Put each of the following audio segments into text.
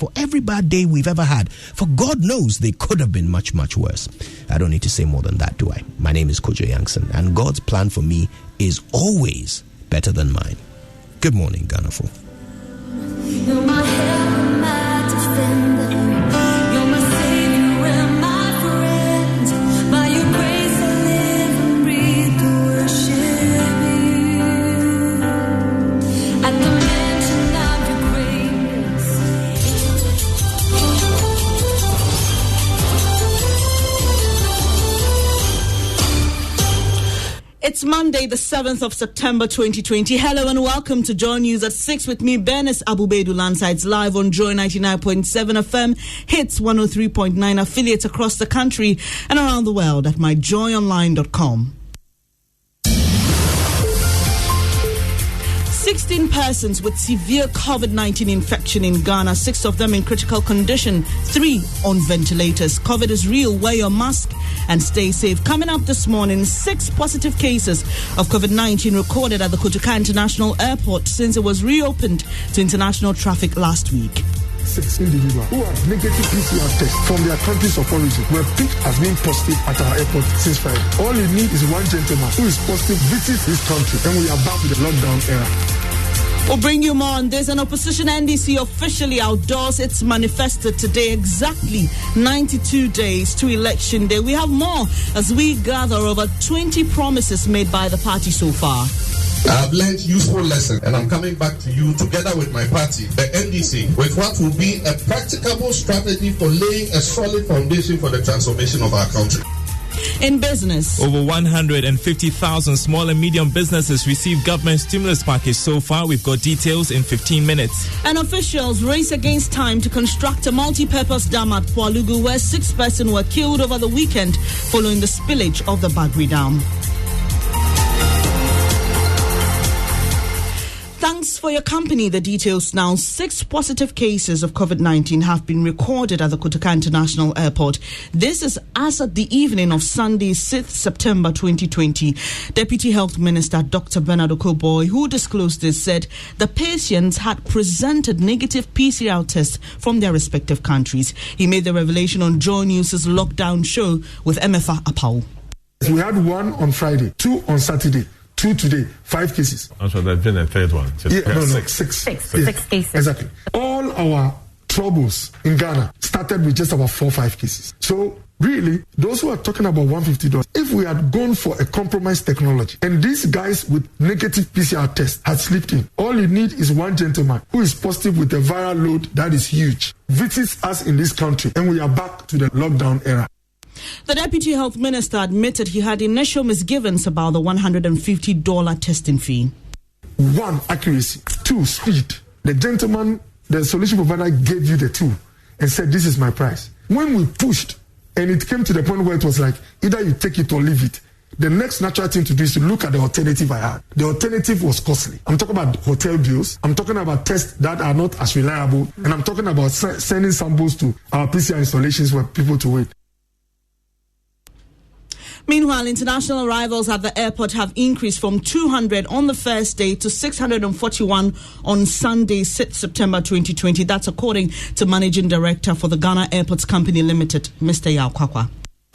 for every bad day we've ever had. For God knows they could have been much, much worse. I don't need to say more than that, do I? My name is Kojo Yankson, and God's plan for me is always better than mine. Good morning, Ghana4. You're my help, my defender. You're my savior and my friend. By your grace I live and breathe to worship you. At the mention of your greatness. It's Monday, the 7th of September 2020. Hello and welcome to Joy News at 6 with me, Bernice Abubedu Landsides, live on Joy 99.7 FM, Hits 103.9, affiliates across the country and around the world at myjoyonline.com. 16 persons with severe COVID-19 infection in Ghana, 6 of them in critical condition, 3 on ventilators. COVID is real. Wear your mask and stay safe. Coming up this morning, 6 positive cases of COVID-19 recorded at the Kotoka International Airport since it was reopened to international traffic last week. 6 individuals who had negative PCR tests from their countries of origin were picked as being positive at our airport since Friday. All you need is one gentleman who is positive visits this country, and we are back to the lockdown era. We'll bring you more on this. An opposition NDC officially outdoors its manifesto today, exactly 92 days to election day. We have more as we gather over 20 promises made by the party so far. I've learned useful lesson, and I'm coming back to you together with my party, the NDC, with what will be a practicable strategy for laying a solid foundation for the transformation of our country. In business, over 150,000 small and medium businesses received government stimulus package so far. We've got details in 15 minutes. And officials race against time to construct a multi-purpose dam at Pualugu, where 6 persons were killed over the weekend following the spillage of the Bagri Dam. Thanks for your company. The details now. 6 positive cases of COVID-19 have been recorded at the Kotoka International Airport. This is as at the evening of Sunday, 6th September 2020. Deputy Health Minister Dr. Bernard Okoboy, who disclosed this, said the patients had presented negative PCR tests from their respective countries. He made the revelation on Joy News' lockdown show with Emefa Apau. We had 1 on Friday, 2 on Saturday, 2 today, 5 cases. So there's been a third one. So Six cases. Exactly. All our troubles in Ghana started with just about 4 or 5 cases. So really, those who are talking about $150, if we had gone for a compromised technology and these guys with negative PCR tests had slipped in, all you need is one gentleman who is positive with a viral load that is huge, visits us in this country, and we are back to the lockdown era. The Deputy Health Minister admitted he had initial misgivings about the $150 testing fee. 1, accuracy. 2, speed. The gentleman, the solution provider, gave you the tool and said, this is my price. When we pushed and it came to the point where it was like, either you take it or leave it, the next natural thing to do is to look at the alternative I had. The alternative was costly. I'm talking about hotel bills. I'm talking about tests that are not as reliable. And I'm talking about sending samples to our PCR installations for people to wait. Meanwhile, international arrivals at the airport have increased from 200 on the first day to 641 on Sunday, 6th September 2020. That's according to Managing Director for the Ghana Airports Company Limited, Mr. Yao Kwakwa.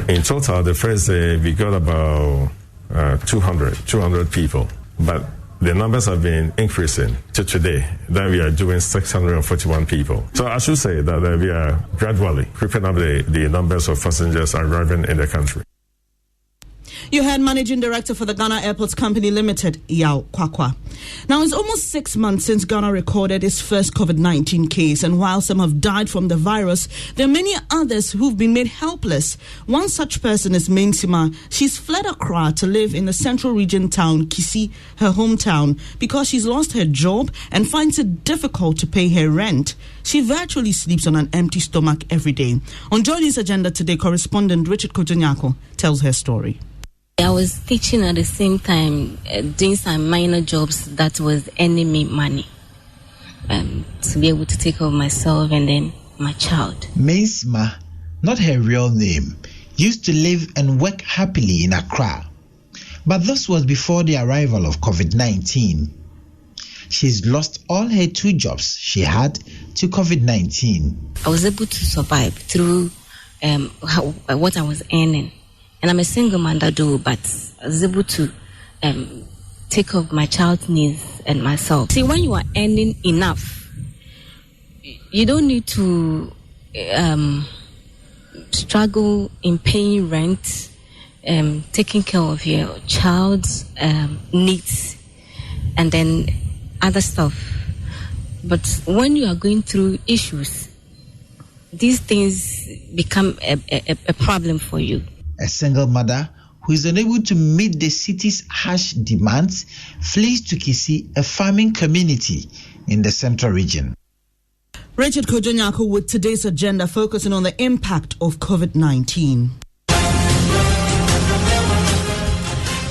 In total, the first day we got about 200 people, but the numbers have been increasing to today. Then we are doing 641 people. So I should say that we are gradually creeping up the numbers of passengers arriving in the country. You heard Managing Director for the Ghana Airports Company Limited, Yao Kwakwa. Now, it's almost 6 months since Ghana recorded its first COVID-19 case, and while some have died from the virus, there are many others who've been made helpless. One such person is Mainsima. She's fled Accra to live in the central region town, Kisi, her hometown, because she's lost her job and finds it difficult to pay her rent. She virtually sleeps on an empty stomach every day. On Joy News Agenda today, correspondent Richard Kojonyako tells her story. I was teaching at the same time, doing some minor jobs that was earning me money to be able to take care of myself and then my child. Mainsima, not her real name, used to live and work happily in Accra. But this was before the arrival of COVID-19. she's lost all her 2 jobs she had to COVID-19. I was able to survive through what I was earning. And I'm a single mother though, but I was able to take care of my child's needs and myself. See, when you are earning enough, you don't need to struggle in paying rent, taking care of your child's needs, and then other stuff. But when you are going through issues, these things become a problem for you. A single mother who is unable to meet the city's harsh demands flees to Kisi, a farming community in the central region. Richard Kojonyako with today's agenda focusing on the impact of COVID-19.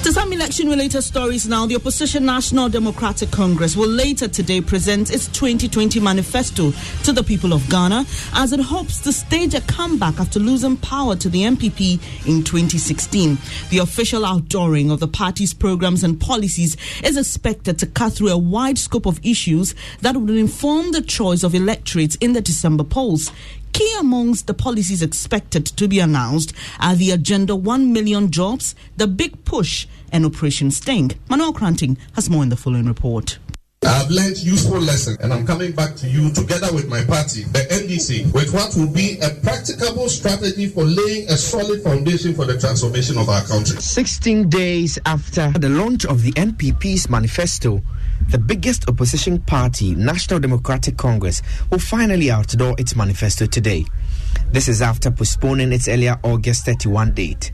To some election-related stories now, the opposition National Democratic Congress will later today present its 2020 manifesto to the people of Ghana as it hopes to stage a comeback after losing power to the NPP in 2016. The official outdooring of the party's programs and policies is expected to cut through a wide scope of issues that would inform the choice of electorates in the December polls. Key amongst the policies expected to be announced are the Agenda 1 Million Jobs, the Big Push, and Operation Sting. Manuel Cranting has more in the following report. I've learned useful lesson, and I'm coming back to you together with my party, the NDC, with what will be a practicable strategy for laying a solid foundation for the transformation of our country. 16 days after the launch of the NPP's manifesto, the biggest opposition party, National Democratic Congress, will finally outdoor its manifesto today. This is after postponing its earlier August 31 date.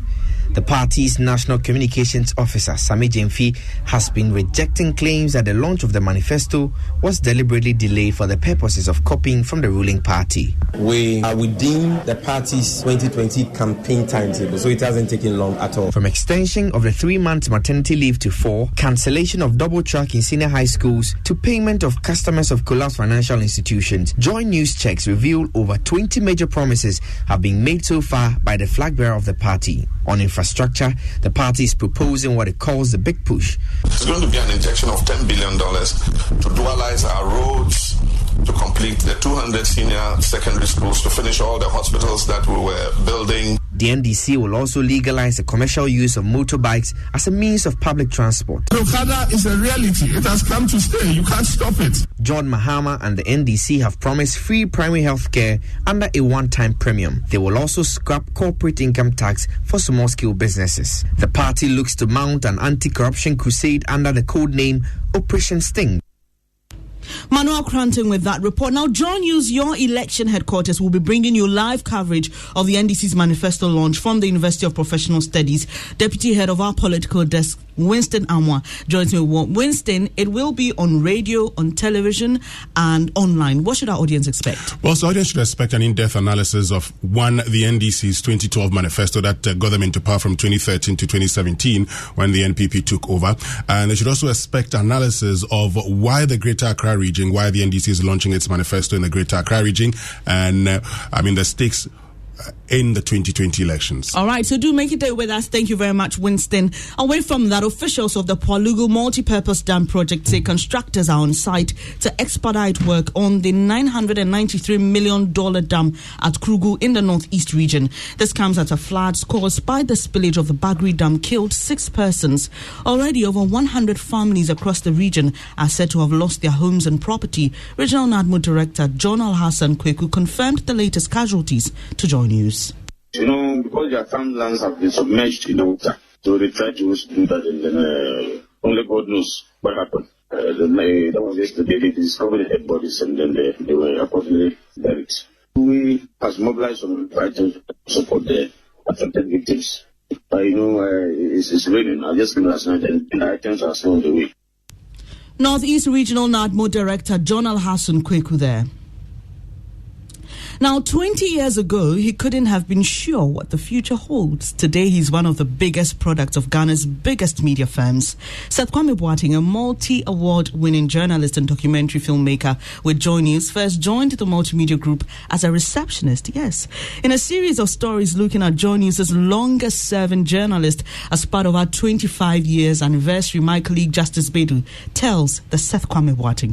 The party's National Communications Officer, Sami Jemfi, has been rejecting claims that the launch of the manifesto was deliberately delayed for the purposes of copying from the ruling party. We are within the party's 2020 campaign timetable, so it hasn't taken long at all. From extension of the 3-month maternity leave to 4, cancellation of double track in senior high schools, to payment of customers of collapsed financial institutions, Joy News checks reveal over 20 major promises have been made so far by the flag bearer of the party. On infrastructure, the party is proposing what it calls the Big Push. It's going to be an injection of $10 billion to dualize our roads, to complete the 200 senior secondary schools, to finish all the hospitals that we were building. The NDC will also legalize the commercial use of motorbikes as a means of public transport. Okada is a reality. It has come to stay. You can't stop it. John Mahama and the NDC have promised free primary health care under a one-time premium. They will also scrap corporate income tax for small-scale businesses. The party looks to mount an anti-corruption crusade under the code name Operation Sting. Manuel Cranting with that report. Now, John News, your election headquarters, will be bringing you live coverage of the NDC's manifesto launch from the University of Professional Studies. Deputy Head of our political desk, Winston Amwa, joins me. Winston, it will be on radio, on television, and online. What should our audience expect? Well, so audience should expect an in-depth analysis of, one, the NDC's 2012 manifesto that got them into power from 2013 to 2017 when the NPP took over. And they should also expect analysis of why the Greater Accra region, why the NDC is launching its manifesto in the Greater Accra region, and the stakes in the 2020 elections. All right, so do make it with us. Thank you very much, Winston. Away from that, officials of the Palugu Multi-Purpose Dam Project say constructors are on site to expedite work on the $993 million dam at Krugu in the northeast region. This comes at a flood caused by the spillage of the Bagri Dam killed 6 persons. Already over 100 families across the region are said to have lost their homes and property. Regional NADMO Director John Alhassan Kweku confirmed the latest casualties to Joy News. You know, because their farmlands have been submerged in the water, so they tried to do that, and then only God knows what happened. That was yesterday. They discovered the dead bodies, and then they were accordingly buried. We has mobilized some items to support the affected victims. It's raining. I just came last night, and the items are still on the way. Northeast Regional NADMO Director John Alhassan Kweku there. Now, 20 years ago, he couldn't have been sure what the future holds. Today, he's one of the biggest products of Ghana's biggest media firms. Seth Kwame Boateng, a multi-award-winning journalist and documentary filmmaker with Joy News, first joined the multimedia group as a receptionist, yes, in a series of stories looking at Joy News' longest-serving journalist as part of our 25 years anniversary. My colleague Justice Bedu tells the Seth Kwame Boateng